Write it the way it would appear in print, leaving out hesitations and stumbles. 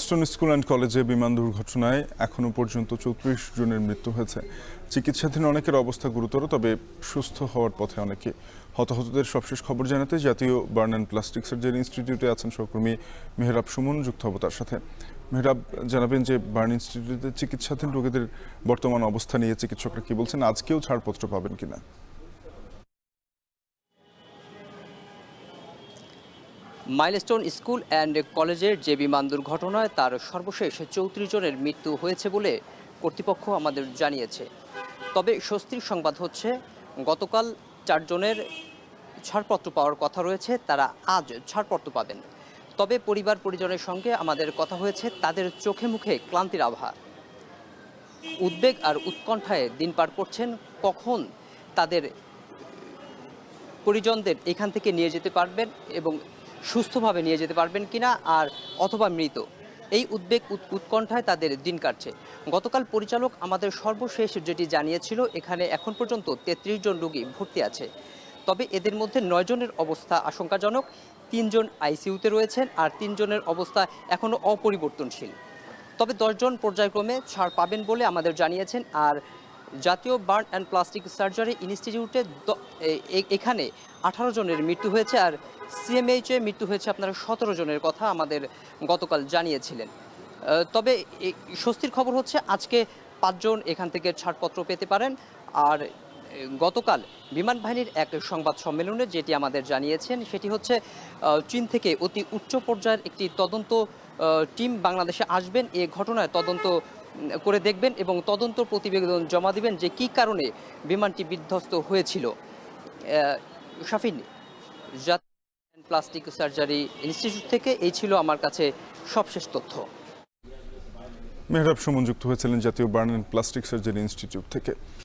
Milestone school and কলেজে বিমান দুর্ঘটনায় এখনও পর্যন্ত ৩৪ জনের মৃত্যু হয়েছে। চিকিৎসাধীন অনেকের অবস্থা গুরুতর, তবে সুস্থ হওয়ার পথে অনেকে। হতাহতদের সবশেষ খবর জানাতে জাতীয় বার্ন অ্যান্ড প্লাস্টিক সার্জারি ইনস্টিটিউটে আছেন সহকর্মী মেহরাব সুমন, যুক্ত হব তার সাথে। মেহরাব, জানাবেন যে বার্ন ইনস্টিটিউটে চিকিৎসাধীন রোগীদের বর্তমান অবস্থা নিয়ে চিকিৎসকরা কি বলছেন, আজকেও ছাড়পত্র পাবেন কিনা? মাইলস্টোন স্কুল অ্যান্ড কলেজের যে বিমান দুর্ঘটনায় তার সর্বশেষ ৩৪ জনের মৃত্যু হয়েছে বলে কর্তৃপক্ষ আমাদের জানিয়েছে। তবে স্বস্তির সংবাদ হচ্ছে, গতকাল ৪ জনের ছাড়পত্র পাওয়ার কথা রয়েছে, তারা আজ ছাড়পত্র পাবেন। তবে পরিবার পরিজনের সঙ্গে আমাদের কথা হয়েছে, তাদের চোখে মুখে ক্লান্তির আভা। উদ্বেগ আর উৎকণ্ঠায় দিন পার করছেন, কখন তাদের পরিজনদের এখান থেকে নিয়ে যেতে পারবেন এবং সুস্থভাবে নিয়ে যেতে পারবেন কিনা, আর অথবা মৃত। এই উদ্বেগ উৎকণ্ঠায় তাদের দিন কাটছে। গতকাল পরিচালক আমাদের সর্বশেষ যেটি জানিয়েছিল, এখানে এখন পর্যন্ত ৩৩ জন রোগী ভর্তি আছে। তবে এদের মধ্যে ৯ জনের অবস্থা আশঙ্কাজনক, ৩ জন আইসিইউতে রয়েছেন, আর ৩ জনের অবস্থা এখনও অপরিবর্তনশীল। তবে ১০ জন পর্যায়ক্রমে ছাড় পাবেন বলে আমাদের জানিয়েছেন। আর জাতীয় বার্ন অ্যান্ড প্লাস্টিক সার্জারি ইনস্টিটিউটে এখানে ১৮ জনের মৃত্যু হয়েছে, আর সিএমএইচে মৃত্যু হয়েছে আপনারা ১৭ জনের কথা আমাদের গতকাল জানিয়েছিলেন। তবে স্বস্তির খবর হচ্ছে, আজকে ৫ জন এখান থেকে ছাড়পত্র পেতে পারেন। আর গতকাল বিমান বাহিনীর এক সংবাদ সম্মেলনে যেটি আমাদের জানিয়েছেন, সেটি হচ্ছে চীন থেকে অতি উচ্চ পর্যায়ের একটি তদন্ত টিম বাংলাদেশে আসবেন, এ ঘটনায় তদন্ত করে দেখবেন এবং তদন্ত প্রতিবেদন জমা দিবেন যে কী কারণে বিমানটি বিধ্বস্ত হয়েছিল। শাফিন, জাতীয় প্লাস্টিক সার্জারি ইনস্টিটিউট থেকে এই ছিল আমার কাছে সবশেষ তথ্য। মেহরাব সুমন যুক্ত হয়েছিলেন জাতীয় burn and plastic surgery institute থেকে।